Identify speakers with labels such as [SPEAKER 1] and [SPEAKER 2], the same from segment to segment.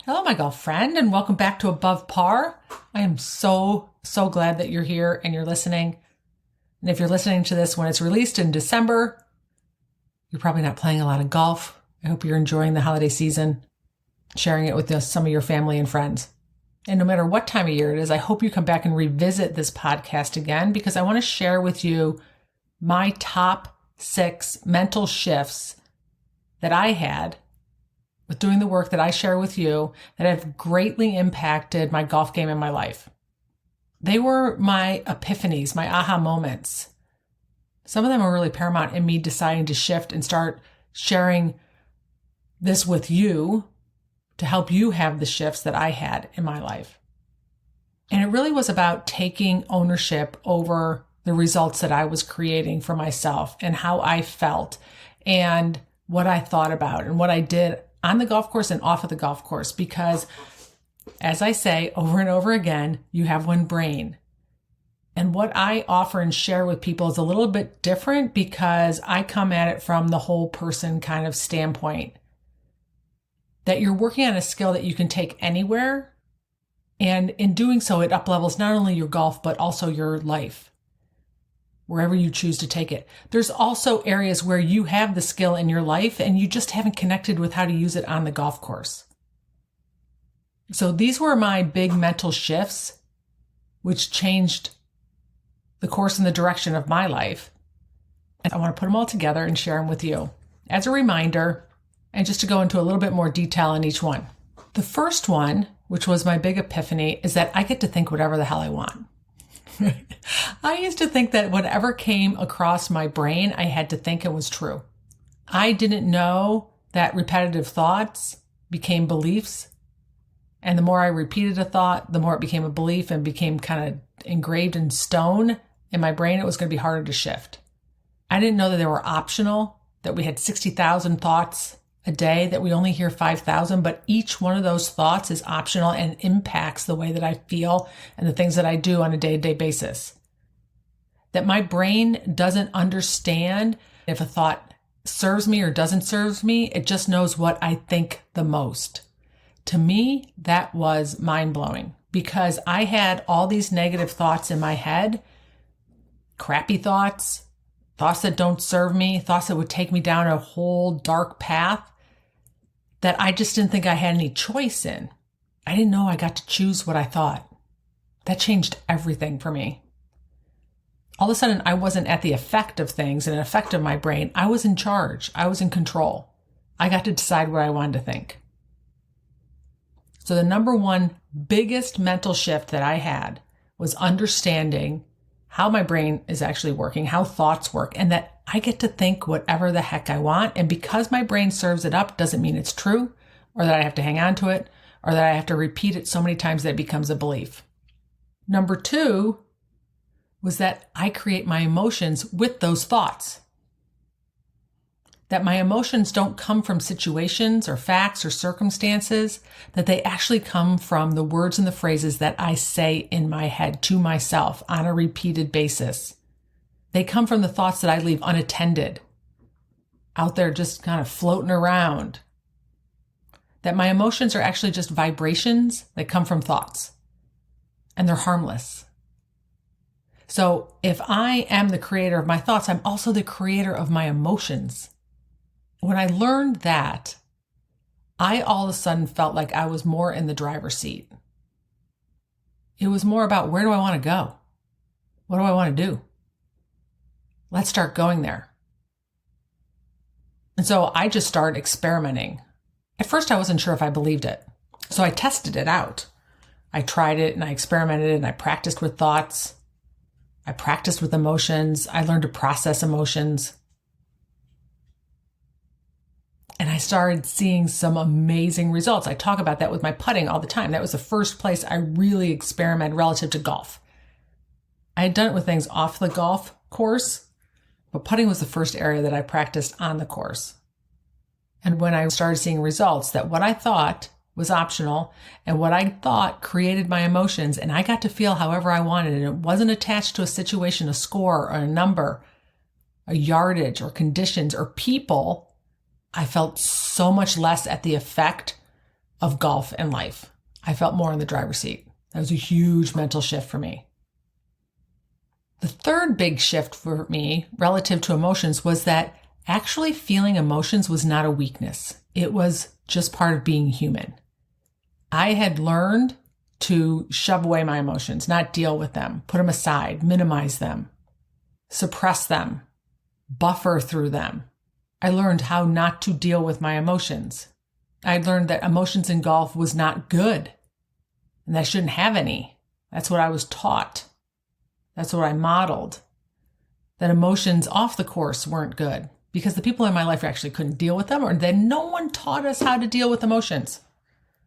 [SPEAKER 1] Hello, my golf friend, and welcome back to Above Par. I am so glad that you're here and you're listening. And if you're listening to this when it's released in December, you're probably not playing a lot of golf. I hope you're enjoying the holiday season, sharing it with some of your family and friends. And no matter what time of year it is, I hope you come back and revisit this podcast again because I want to share with you my top 6 mental shifts that I had with doing the work that I share with you that have greatly impacted my golf game and my life. They were my epiphanies, my aha moments. Some of them are really paramount in me deciding to shift and start sharing this with you to help you have the shifts that I had in my life. And it really was about taking ownership over the results that I was creating for myself and how I felt and what I thought about and what I did on the golf course and off of the golf course, because as I say over and over again, you have one brain. And what I offer and share with people is a little bit different because I come at it from the whole person kind of standpoint. That you're working on a skill that you can take anywhere. And in doing so, it uplevels not only your golf, but also your life, wherever you choose to take it. There's also areas where you have the skill in your life and you just haven't connected with how to use it on the golf course. So these were my big mental shifts, which changed the course and the direction of my life. And I want to put them all together and share them with you as a reminder and just to go into a little bit more detail on each one. The first one, which was my big epiphany, is that I get to think whatever the hell I want. I used to think that whatever came across my brain, I had to think it was true. I didn't know that repetitive thoughts became beliefs. And the more I repeated a thought, the more it became a belief and became kind of engraved in stone in my brain. It was going to be harder to shift. I didn't know that they were optional, that we had 60,000 thoughts a day, that we only hear 5,000, but each one of those thoughts is optional and impacts the way that I feel and the things that I do on a day-to-day basis. That my brain doesn't understand if a thought serves me or doesn't serve me. It just knows what I think the most. To me, that was mind-blowing because I had all these negative thoughts in my head, crappy thoughts that don't serve me, thoughts that would take me down a whole dark path that I just didn't think I had any choice in. I didn't know I got to choose what I thought. That changed everything for me. All of a sudden, I wasn't at the effect of things and an effect of my brain. I was in charge. I was in control. I got to decide what I wanted to think. So the number one biggest mental shift that I had was understanding how my brain is actually working, how thoughts work, and that I get to think whatever the heck I want. And because my brain serves it up doesn't mean it's true or that I have to hang on to it or that I have to repeat it so many times that it becomes a belief. Number 2 was that I create my emotions with those thoughts. That my emotions don't come from situations or facts or circumstances, that they actually come from the words and the phrases that I say in my head to myself on a repeated basis. They come from the thoughts that I leave unattended, out there just kind of floating around. That my emotions are actually just vibrations that come from thoughts, and they're harmless. So if I am the creator of my thoughts, I'm also the creator of my emotions. When I learned that, I all of a sudden felt like I was more in the driver's seat. It was more about where do I want to go? What do I want to do? Let's start going there. And so I just started experimenting. At first, I wasn't sure if I believed it. So I tested it out. I tried it and I experimented and I practiced with thoughts. I practiced with emotions. I learned to process emotions. And I started seeing some amazing results. I talk about that with my putting all the time. That was the first place I really experimented relative to golf. I had done it with things off the golf course, but putting was the first area that I practiced on the course. And when I started seeing results, that what I thought was optional and what I thought created my emotions, and I got to feel however I wanted, and it wasn't attached to a situation, a score, or a number, a yardage, or conditions, or people, I felt so much less at the effect of golf and life. I felt more in the driver's seat. That was a huge mental shift for me. The third big shift for me relative to emotions was that actually feeling emotions was not a weakness. It was just part of being human. I had learned to shove away my emotions, not deal with them, put them aside, minimize them, suppress them, buffer through them. I learned how not to deal with my emotions. I learned that emotions in golf was not good and I shouldn't have any. That's what I was taught. That's what I modeled. That emotions off the course weren't good because the people in my life actually couldn't deal with them, or that no one taught us how to deal with emotions.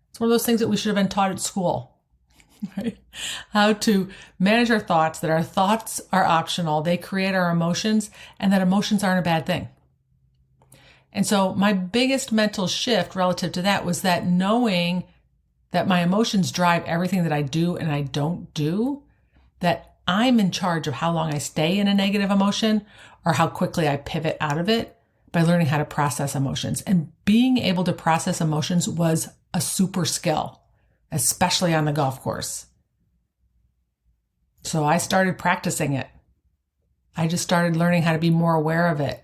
[SPEAKER 1] It's one of those things that we should have been taught at school, right? How to manage our thoughts, that our thoughts are optional. They create our emotions, and that emotions aren't a bad thing. And so my biggest mental shift relative to that was that knowing that my emotions drive everything that I do and I don't do, that I'm in charge of how long I stay in a negative emotion or how quickly I pivot out of it by learning how to process emotions. And being able to process emotions was a super skill, especially on the golf course. So I started practicing it. I just started learning how to be more aware of it.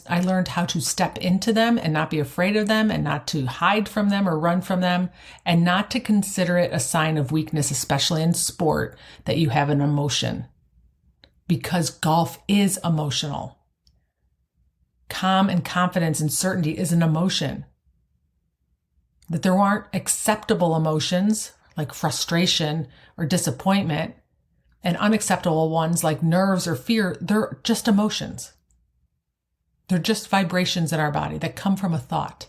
[SPEAKER 1] I learned how to step into them and not be afraid of them and not to hide from them or run from them and not to consider it a sign of weakness, especially in sport, that you have an emotion, because golf is emotional. Calm and confidence and certainty is an emotion. That there aren't acceptable emotions like frustration or disappointment, and unacceptable ones like nerves or fear. They're just emotions. They're just vibrations in our body that come from a thought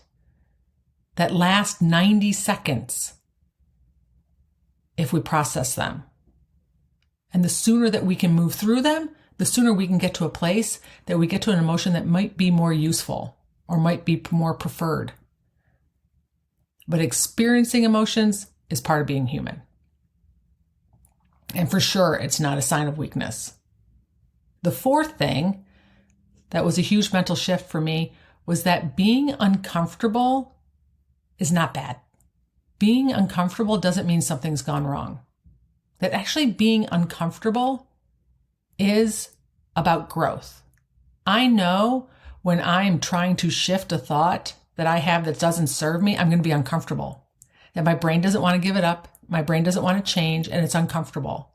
[SPEAKER 1] that last 90 seconds if we process them. And the sooner that we can move through them, the sooner we can get to a place that we get to an emotion that might be more useful or might be more preferred. But experiencing emotions is part of being human. And for sure, it's not a sign of weakness. The fourth thing that was a huge mental shift for me was that being uncomfortable is not bad. Being uncomfortable doesn't mean something's gone wrong. That actually being uncomfortable is about growth. I know when I'm trying to shift a thought that I have that doesn't serve me, I'm going to be uncomfortable. That my brain doesn't want to give it up. My brain doesn't want to change, and it's uncomfortable.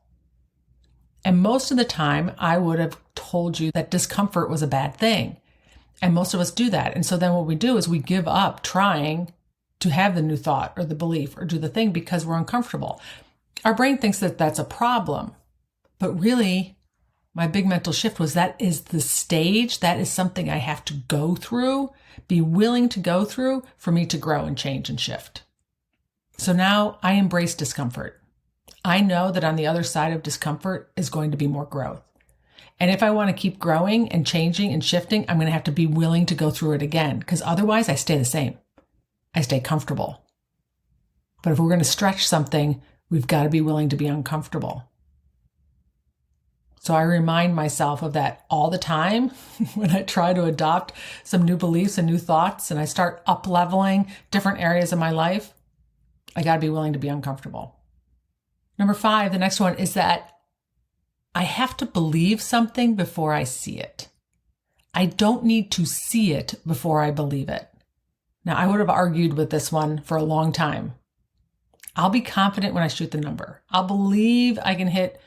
[SPEAKER 1] And most of the time, I would have told you that discomfort was a bad thing. And most of us do that. And so then what we do is we give up trying to have the new thought or the belief or do the thing because we're uncomfortable. Our brain thinks that that's a problem. But really, my big mental shift was that is the stage. That is something I have to go through, be willing to go through for me to grow and change and shift. So now I embrace discomfort. I know that on the other side of discomfort is going to be more growth. And if I want to keep growing and changing and shifting, I'm going to have to be willing to go through it again, because otherwise I stay the same. I stay comfortable. But if we're going to stretch something, we've got to be willing to be uncomfortable. So I remind myself of that all the time when I try to adopt some new beliefs and new thoughts and I start up-leveling different areas of my life. I got to be willing to be uncomfortable. Number 5, the next one is that I have to believe something before I see it. I don't need to see it before I believe it. Now, I would have argued with this one for a long time. I'll be confident when I shoot the number. I'll believe I can hit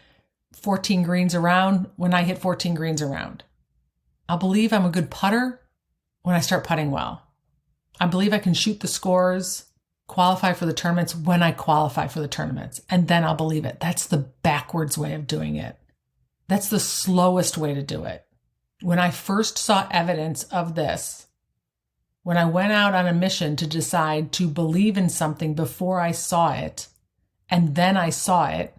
[SPEAKER 1] 14 greens around when I hit 14 greens around. I'll believe I'm a good putter when I start putting well. I believe I can shoot the scores, qualify for the tournaments when I qualify for the tournaments, and then I'll believe it. That's the backwards way of doing it. That's the slowest way to do it. When I first saw evidence of this, when I went out on a mission to decide to believe in something before I saw it, and then I saw it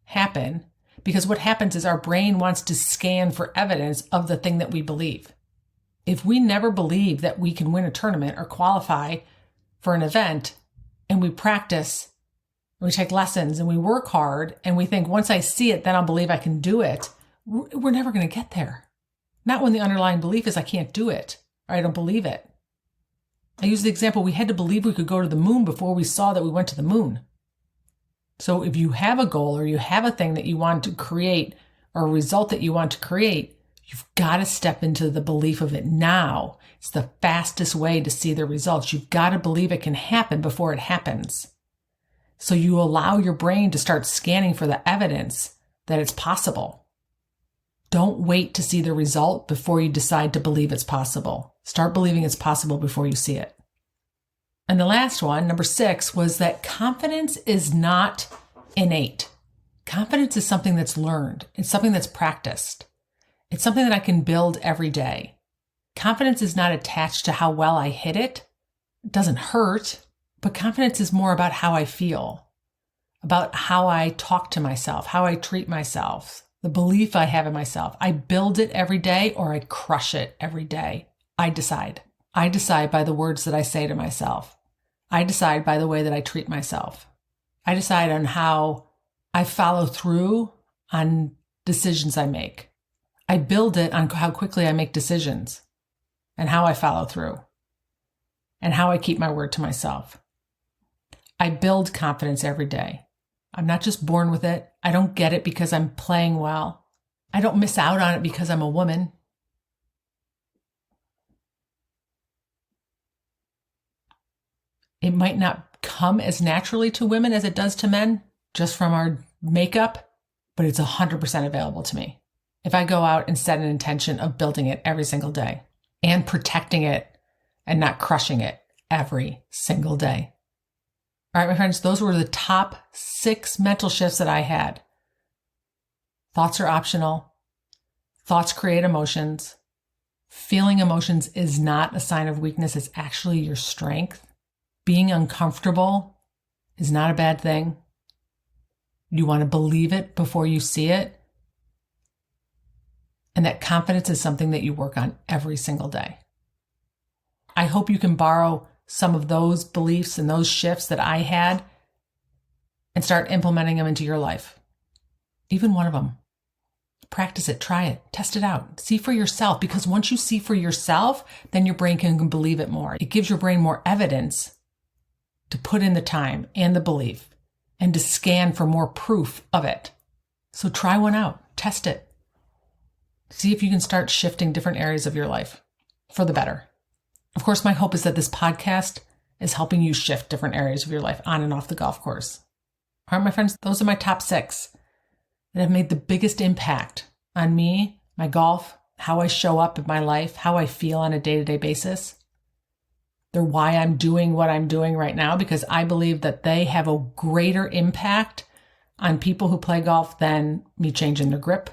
[SPEAKER 1] happen, because what happens is our brain wants to scan for evidence of the thing that we believe. If we never believe that we can win a tournament or qualify for an event, and we practice, and we take lessons, and we work hard, and we think, once I see it, then I'll believe I can do it, we're never going to get there. Not when the underlying belief is I can't do it, or I don't believe it. I use the example, we had to believe we could go to the moon before we saw that we went to the moon. So if you have a goal or you have a thing that you want to create or a result that you want to create, you've got to step into the belief of it now. It's the fastest way to see the results. You've got to believe it can happen before it happens. So you allow your brain to start scanning for the evidence that it's possible. Don't wait to see the result before you decide to believe it's possible. Start believing it's possible before you see it. And the last one, number 6, was that confidence is not innate. Confidence is something that's learned. It's something that's practiced. It's something that I can build every day. Confidence is not attached to how well I hit it. It doesn't hurt, but confidence is more about how I feel, about how I talk to myself, how I treat myself, the belief I have in myself. I build it every day or I crush it every day. I decide. I decide by the words that I say to myself. I decide by the way that I treat myself. I decide on how I follow through on decisions I make. I build it on how quickly I make decisions and how I follow through and how I keep my word to myself. I build confidence every day. I'm not just born with it. I don't get it because I'm playing well. I don't miss out on it because I'm a woman. It might not come as naturally to women as it does to men, just from our makeup, but it's 100% available to me. If I go out and set an intention of building it every single day and protecting it and not crushing it every single day. All right, my friends, those were the top 6 mental shifts that I had. Thoughts are optional. Thoughts create emotions. Feeling emotions is not a sign of weakness. It's actually your strength. Being uncomfortable is not a bad thing. You want to believe it before you see it. And that confidence is something that you work on every single day. I hope you can borrow some of those beliefs and those shifts that I had and start implementing them into your life. Even one of them. Practice it, try it, test it out, see for yourself, because once you see for yourself, then your brain can believe it more. It gives your brain more evidence to put in the time and the belief and to scan for more proof of it. So try one out, test it. See if you can start shifting different areas of your life for the better. Of course, my hope is that this podcast is helping you shift different areas of your life on and off the golf course. All right, my friends, those are my top 6 that have made the biggest impact on me, my golf, how I show up in my life, how I feel on a day-to-day basis. They're why I'm doing what I'm doing right now, because I believe that they have a greater impact on people who play golf than me changing their grip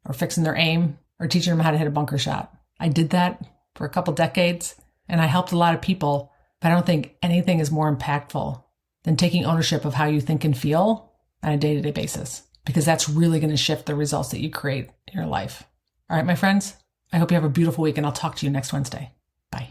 [SPEAKER 1] or fixing their aim or teaching them how to hit a bunker shot. I did that for a couple decades. And I helped a lot of people, but I don't think anything is more impactful than taking ownership of how you think and feel on a day-to-day basis, because that's really going to shift the results that you create in your life. All right, my friends, I hope you have a beautiful week, and I'll talk to you next Wednesday. Bye.